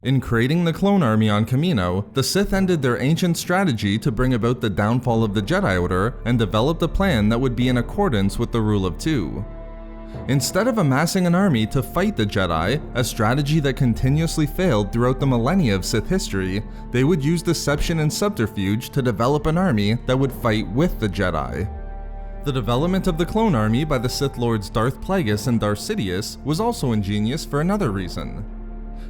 In creating the clone army on Kamino, the Sith ended their ancient strategy to bring about the downfall of the Jedi Order and developed a plan that would be in accordance with the Rule of Two. Instead of amassing an army to fight the Jedi, a strategy that continuously failed throughout the millennia of Sith history, they would use deception and subterfuge to develop an army that would fight with the Jedi. The development of the clone army by the Sith Lords Darth Plagueis and Darth Sidious was also ingenious for another reason.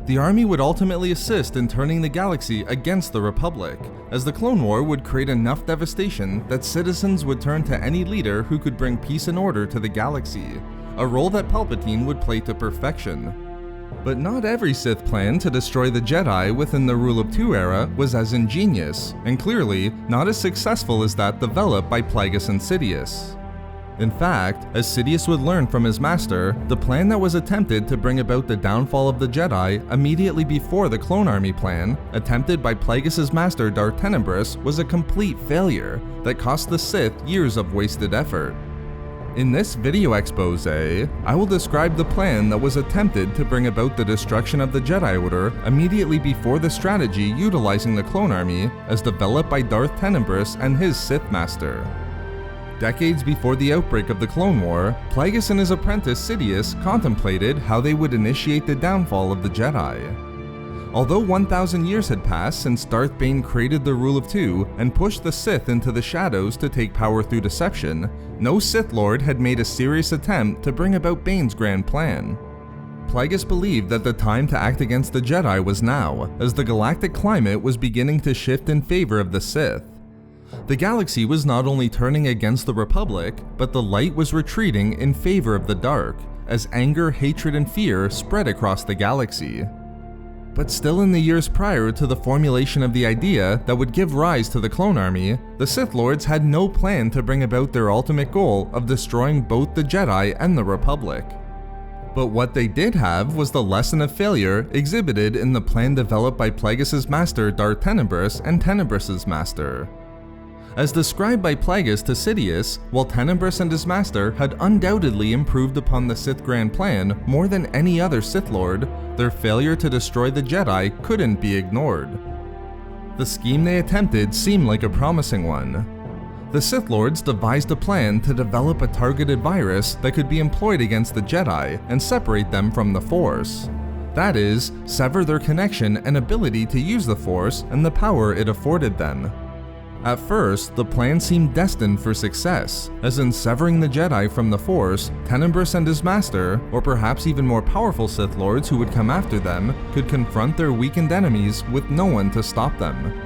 The army would ultimately assist in turning the galaxy against the Republic, as the Clone War would create enough devastation that citizens would turn to any leader who could bring peace and order to the galaxy, a role that Palpatine would play to perfection. But not every Sith plan to destroy the Jedi within the Rule of Two era was as ingenious, and clearly not as successful as that developed by Plagueis and Sidious. In fact, as Sidious would learn from his master, the plan that was attempted to bring about the downfall of the Jedi immediately before the Clone Army plan, attempted by Plagueis' master Darth Tenebrous, was a complete failure that cost the Sith years of wasted effort. In this video expose, I will describe the plan that was attempted to bring about the destruction of the Jedi Order immediately before the strategy utilizing the Clone Army as developed by Darth Tenebrous and his Sith Master. Decades before the outbreak of the Clone War, Plagueis and his apprentice Sidious contemplated how they would initiate the downfall of the Jedi. Although 1,000 years had passed since Darth Bane created the Rule of Two and pushed the Sith into the shadows to take power through deception, no Sith Lord had made a serious attempt to bring about Bane's Grand Plan. Plagueis believed that the time to act against the Jedi was now, as the galactic climate was beginning to shift in favor of the Sith. The galaxy was not only turning against the Republic, but the light was retreating in favor of the dark, as anger, hatred, and fear spread across the galaxy. But still in the years prior to the formulation of the idea that would give rise to the Clone Army, the Sith Lords had no plan to bring about their ultimate goal of destroying both the Jedi and the Republic. But what they did have was the lesson of failure exhibited in the plan developed by Plagueis' master Darth Tenebrous and Tenebrous' master. As described by Plagueis to Sidious, while Tenebrous and his master had undoubtedly improved upon the Sith Grand Plan more than any other Sith Lord, their failure to destroy the Jedi couldn't be ignored. The scheme they attempted seemed like a promising one. The Sith Lords devised a plan to develop a targeted virus that could be employed against the Jedi and separate them from the Force. That is, sever their connection and ability to use the Force and the power it afforded them. At first, the plan seemed destined for success, as in severing the Jedi from the Force, Tenebrous and his master, or perhaps even more powerful Sith Lords who would come after them, could confront their weakened enemies with no one to stop them.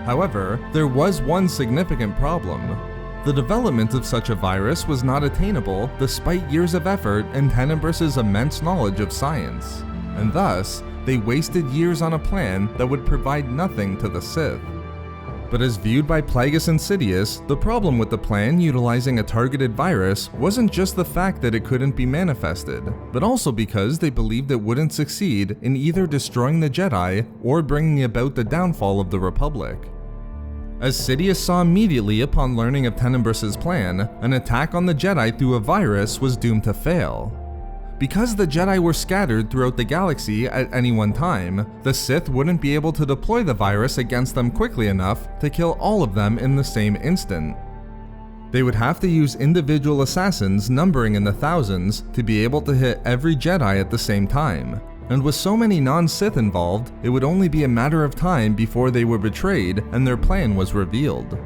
However, there was one significant problem. The development of such a virus was not attainable despite years of effort and Tenebrous' immense knowledge of science, and thus, they wasted years on a plan that would provide nothing to the Sith. But as viewed by Plagueis and Sidious, the problem with the plan utilizing a targeted virus wasn't just the fact that it couldn't be manifested, but also because they believed it wouldn't succeed in either destroying the Jedi or bringing about the downfall of the Republic. As Sidious saw immediately upon learning of Tenebrous' plan, an attack on the Jedi through a virus was doomed to fail. Because the Jedi were scattered throughout the galaxy at any one time, the Sith wouldn't be able to deploy the virus against them quickly enough to kill all of them in the same instant. They would have to use individual assassins numbering in the thousands to be able to hit every Jedi at the same time, and with so many non-Sith involved, it would only be a matter of time before they were betrayed and their plan was revealed.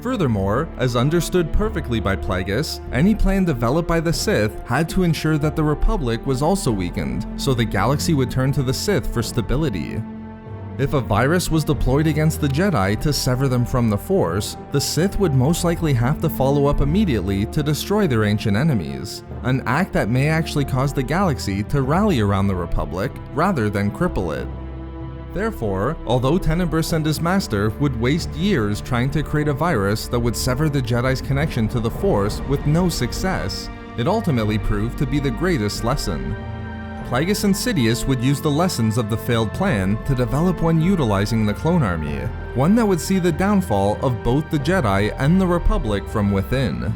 Furthermore, as understood perfectly by Plagueis, any plan developed by the Sith had to ensure that the Republic was also weakened, so the galaxy would turn to the Sith for stability. If a virus was deployed against the Jedi to sever them from the Force, the Sith would most likely have to follow up immediately to destroy their ancient enemies, an act that may actually cause the galaxy to rally around the Republic rather than cripple it. Therefore, although Tenebrous and his master would waste years trying to create a virus that would sever the Jedi's connection to the Force with no success, it ultimately proved to be the greatest lesson. Plagueis and Sidious would use the lessons of the failed plan to develop one utilizing the Clone Army, one that would see the downfall of both the Jedi and the Republic from within.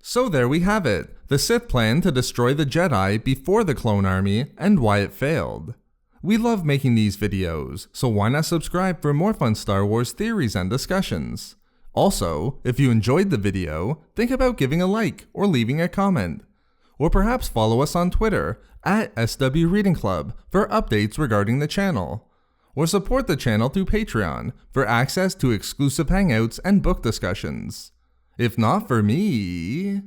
So there we have it, the Sith plan to destroy the Jedi before the Clone Army and why it failed. We love making these videos, so why not subscribe for more fun Star Wars theories and discussions? Also, if you enjoyed the video, think about giving a like or leaving a comment. Or perhaps follow us on Twitter at SW Reading Club for updates regarding the channel. Or support the channel through Patreon for access to exclusive hangouts and book discussions. If not for me...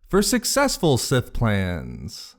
For successful Sith plans.